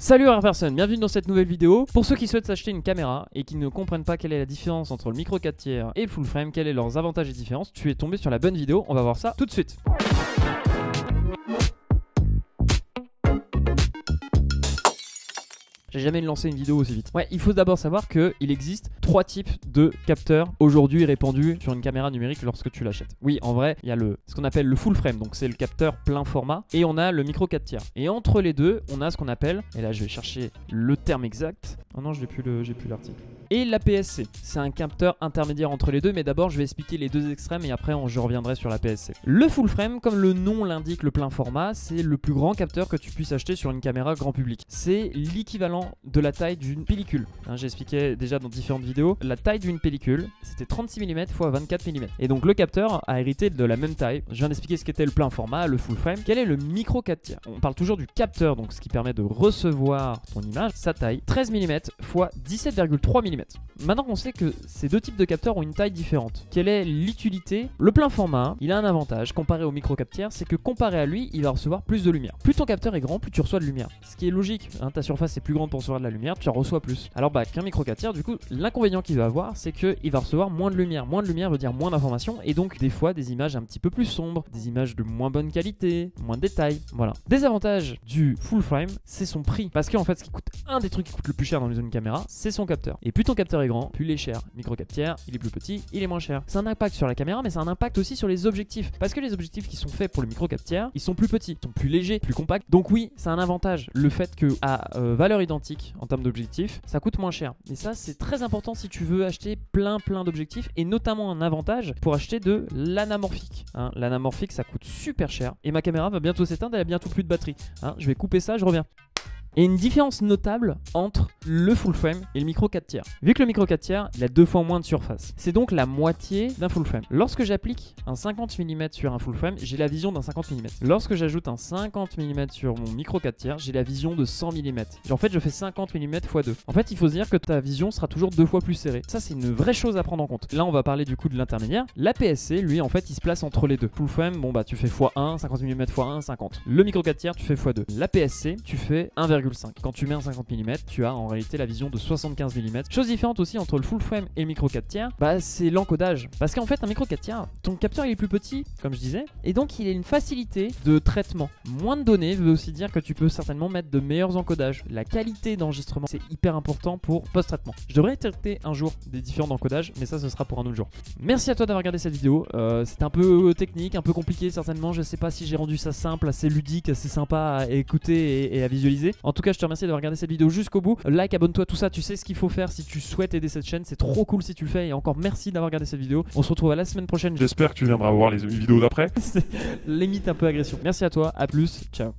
Salut rare personne, bienvenue dans cette nouvelle vidéo. Pour ceux qui souhaitent s'acheter une caméra et qui ne comprennent pas quelle est la différence entre le micro 4 tiers et le full frame, quels sont leurs avantages et différences, tu es tombé sur la bonne vidéo, on va voir ça tout de suite. J'ai jamais lancé une vidéo aussi vite. Ouais, il faut d'abord savoir qu'il existe 3 types de capteurs aujourd'hui répandus sur une caméra numérique lorsque tu l'achètes. Oui, en vrai, il y a ce qu'on appelle le full frame, donc c'est le capteur plein format, et on a le micro 4 tiers. Et entre les deux, on a ce qu'on appelle, et là je vais chercher le terme exact. Oh non, j'ai plus l'article. Et l'APS-C, c'est un capteur intermédiaire entre les deux, mais d'abord je vais expliquer les deux extrêmes et après je reviendrai sur l'APS-C. Le full frame, comme le nom l'indique, le plein format, c'est le plus grand capteur que tu puisses acheter sur une caméra grand public. C'est l'équivalent de la taille d'une pellicule. J'ai expliqué déjà dans différentes vidéos, la taille d'une pellicule, c'était 36 mm x 24 mm. Et donc le capteur a hérité de la même taille. Je viens d'expliquer ce qu'était le plein format, le full frame. Quel est le micro 4 tiers? On parle toujours du capteur, donc ce qui permet de recevoir ton image. Sa taille, 13 mm x 17,3 mm. Maintenant qu'on sait que ces deux types de capteurs ont une taille différente, quelle est l'utilité? Le plein format, il a un avantage comparé au micro 4 tiers, c'est que comparé à lui, il va recevoir plus de lumière. Plus ton capteur est grand, plus tu reçois de lumière. Ce qui est logique, ta surface est plus grande pour recevoir de la lumière, tu en reçois plus. Alors qu'un micro 4 tiers, du coup, l'inconvénient qu'il va avoir, c'est qu'il va recevoir moins de lumière. Moins de lumière veut dire moins d'informations et donc des fois des images un petit peu plus sombres, des images de moins bonne qualité, moins de détails. Voilà. Désavantage du full frame, c'est son prix. Parce qu'en fait, un des trucs qui coûte le plus cher dans une caméra, c'est son capteur. Et plus ton capteur est grand, plus il est cher. Micro 4 tiers, il est plus petit, il est moins cher. C'est un impact sur la caméra, mais c'est un impact aussi sur les objectifs. Parce que les objectifs qui sont faits pour le micro 4 tiers, ils sont plus petits, ils sont plus légers, plus compacts. Donc oui, c'est un avantage. Le fait que à valeur identique en termes d'objectifs, ça coûte moins cher. Et ça, c'est très important si tu veux acheter plein d'objectifs et notamment un avantage pour acheter de l'anamorphique. L'anamorphique, ça coûte super cher. Et ma caméra va bientôt s'éteindre, elle a bientôt plus de batterie. Je vais couper ça, je reviens. Et une différence notable entre le full frame et le micro 4 tiers. Vu que le micro 4 tiers, il a 2 fois moins de surface. C'est donc la moitié d'un full frame. Lorsque j'applique un 50 mm sur un full frame, j'ai la vision d'un 50 mm. Lorsque j'ajoute un 50 mm sur mon micro 4 tiers, j'ai la vision de 100 mm. En fait, je fais 50 mm x 2. En fait, il faut se dire que ta vision sera toujours 2 fois plus serrée. Ça, c'est une vraie chose à prendre en compte. Là, on va parler du coup de l'intermédiaire. L'APS-C, lui, en fait, il se place entre les deux. Full frame, tu fais x1, 50 mm x 1, 50. Le micro 4 tiers, tu fais x2. L'APS-C, tu fais 1,5. Quand tu mets un 50 mm, tu as en réalité la vision de 75 mm. Chose différente aussi entre le full frame et le micro 4 tiers, c'est l'encodage. Parce qu'en fait, un micro 4 tiers, ton capteur il est plus petit, comme je disais, et donc il a une facilité de traitement. Moins de données veut aussi dire que tu peux certainement mettre de meilleurs encodages. La qualité d'enregistrement, c'est hyper important pour post-traitement. Je devrais traiter un jour des différents encodages, mais ça, ce sera pour un autre jour. Merci à toi d'avoir regardé cette vidéo. C'était un peu technique, un peu compliqué certainement. Je sais pas si j'ai rendu ça simple, assez ludique, assez sympa à écouter et à visualiser. En tout cas, je te remercie d'avoir regardé cette vidéo jusqu'au bout. Like, abonne-toi, tout ça, tu sais ce qu'il faut faire si tu souhaites aider cette chaîne. C'est trop cool si tu le fais. Et encore merci d'avoir regardé cette vidéo. On se retrouve à la semaine prochaine. J'espère que tu viendras voir les vidéos d'après. Limite un peu agression. Merci à toi, à plus, ciao.